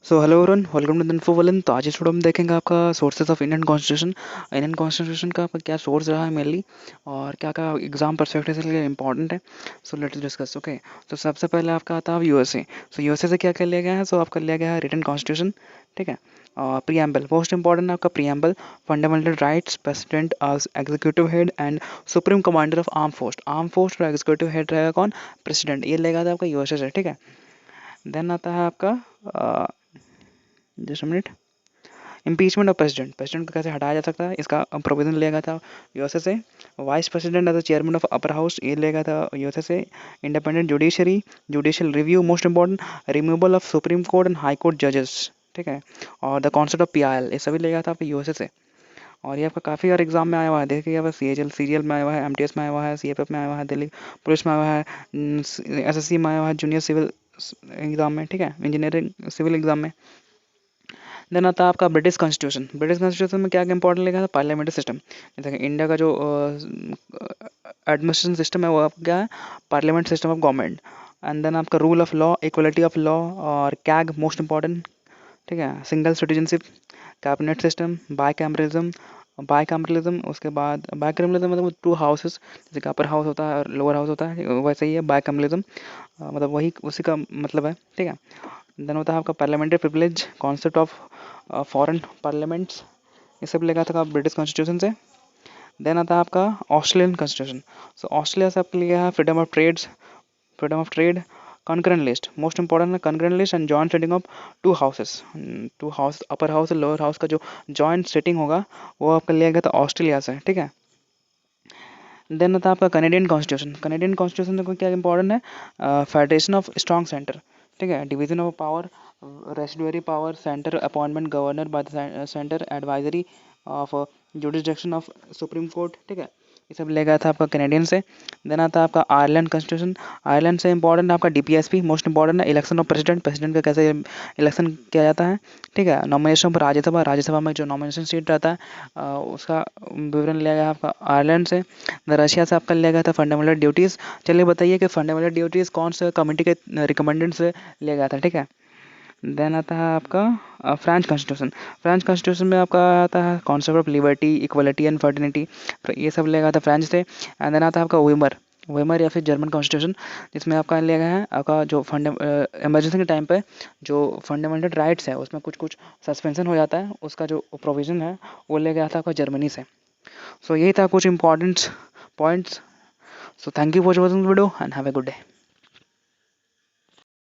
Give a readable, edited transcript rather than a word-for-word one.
So hello everyone, welcome to the इन्फोवलन। तो आज इस वीडियो में देखेंगे आपका sources of Indian constitution. Indian constitution का आपका क्या सोर्स रहा है मेनली, और क्या क्या एग्जाम परस्पेक्टिव से लिए इंपॉर्टेंट है। So let's discuss. ओके, तो सबसे पहले आपका आता है यूएसए। सो यूएसए से क्या क्या लिया गया है? सो आपका लिया गया है रिटन कॉन्स्टिट्यूशन, ठीक है। प्रीएम्बल, मोस्ट इंपॉर्टेंट आपका preamble, fundamental rights, president as executive head and supreme commander of arm force और एग्जीक्यूटिव हेड रहेगा कौन? प्रेसिडेंट। ये लेगा था आपका यूएसए से, ठीक है। देन आता है आपका just minute, impeachment of president. President को कैसे हटाया जा सकता है, इसका प्रोविजन लिया गया था यूएसए से। Vice president as the chairman of upper house, ये लिया गया था यूएसए से। Independent judiciary, judicial review, most important, removal of supreme court and high court जजेस, ठीक है। और द कॉन्सेप्ट ऑफ पीआईएल, ये सभी लिया गया था आपके यूएसए से। और ये आपका काफ़ी और एग्जाम में आया हुआ है, देखिए यहाँ सीएचएल सीरियल में आया हुआ है, एमटीएस में आया हुआ है, सीएफएफ में आया हुआ है, दिल्ली पुलिस में आया हुआ है, एसएससी में आया हुआ है, जूनियर सिविल एग्जाम में, ठीक है, इंजीनियरिंग सिविल एग्जाम में। देन आता है आपका ब्रिटिश कॉन्स्टिट्यूशन। ब्रिटिश कॉन्स्टिट्यूशन में क्या क्या इंपॉर्टेंट लिखा था? Parliamentary system. जैसे कि इंडिया का जो एडमिनिस्ट्रेशन सिस्टम है वो आपका क्या है? Parliament system of government. And then आपका rule of law, equality of law, और कैग मोस्ट इंपॉर्टेंट, ठीक है। Single citizenship, cabinet system, bicameralism. उसके बाद बाईकैमरलिज्म मतलब टू हाउसेस, जैसे कि अपर हाउस होता है और लोअर हाउस होता है, वैसे ही है बाईकैमरलिज्म, मतलब वही उसी का मतलब है, ठीक है। देन होता है आपका parliamentary privilege, concept of foreign parliaments, ये सब लेगा था ब्रिटिश कॉन्स्टिट्यूशन से। देन आता है आपका ऑस्ट्रेलियन कॉन्स्टिट्यूशन। सो ऑस्ट्रेलिया से आपके लिए है freedom of trade, concurrent list, most important है concurrent list and joint setting of two house, upper house और लोअर हाउस का जो जॉइंट सेटिंग होगा वो आपका लिया गया था ऑस्ट्रेलिया से, ठीक है। देन आता है आपका कनेडियन कॉन्स्टिट्यूशन। कनेडियन कॉन्स्टिट्यूशन को क्या इंपॉर्टेंट है? फेडरेशन ऑफ स्ट्रॉन्ग सेंटर, ठीक है, division of power, residuary power, centre appointment governor by the centre, advisory of jurisdiction of supreme court, ठीक है। ये सब ले गया था आपका कैनेडियन से। देन आता है आपका आयरलैंड कॉन्स्टिट्यूशन। आयरलैंड से इंपॉर्टेंट आपका डीपीएसपी, मोस्ट इंपॉर्टेंट है, इलेक्शन ऑफ प्रेसिडेंट, प्रेसिडेंट का कैसे इलेक्शन किया जाता है, ठीक है। नॉमिनेशन पर राज्यसभा, राज्यसभा में जो नॉमिनेशन सीट रहता है उसका विवरण लिया गया आपका आयरलैंड से। रशिया से आपका लिया गया था फंडामेंटल ड्यूटीज़। चलिए बताइए कि फंडामेंटल ड्यूटीज़ कौन से कमेटी के रिकमेंडेड से लिया गया था, ठीक है। देन आता है आपका फ्रेंच कॉन्स्टिट्यूशन। फ्रेंच कॉन्स्टिट्यूशन में आपका आता है concept of liberty, equality and fraternity, ये सब लिया गया था फ्रेंच से। एंड देन आता है आपका वेमर या फिर जर्मन कॉन्स्टिट्यूशन, जिसमें आपका लिया गया है आपका जो इमरजेंसी के टाइम पे जो फंडामेंटल राइट्स है उसमें कुछ कुछ सस्पेंशन हो जाता है, उसका जो प्रोविज़न है वो लिया गया था आपका जर्मनी से। सो यही था कुछ important points. So thank you for watching video and have a good day.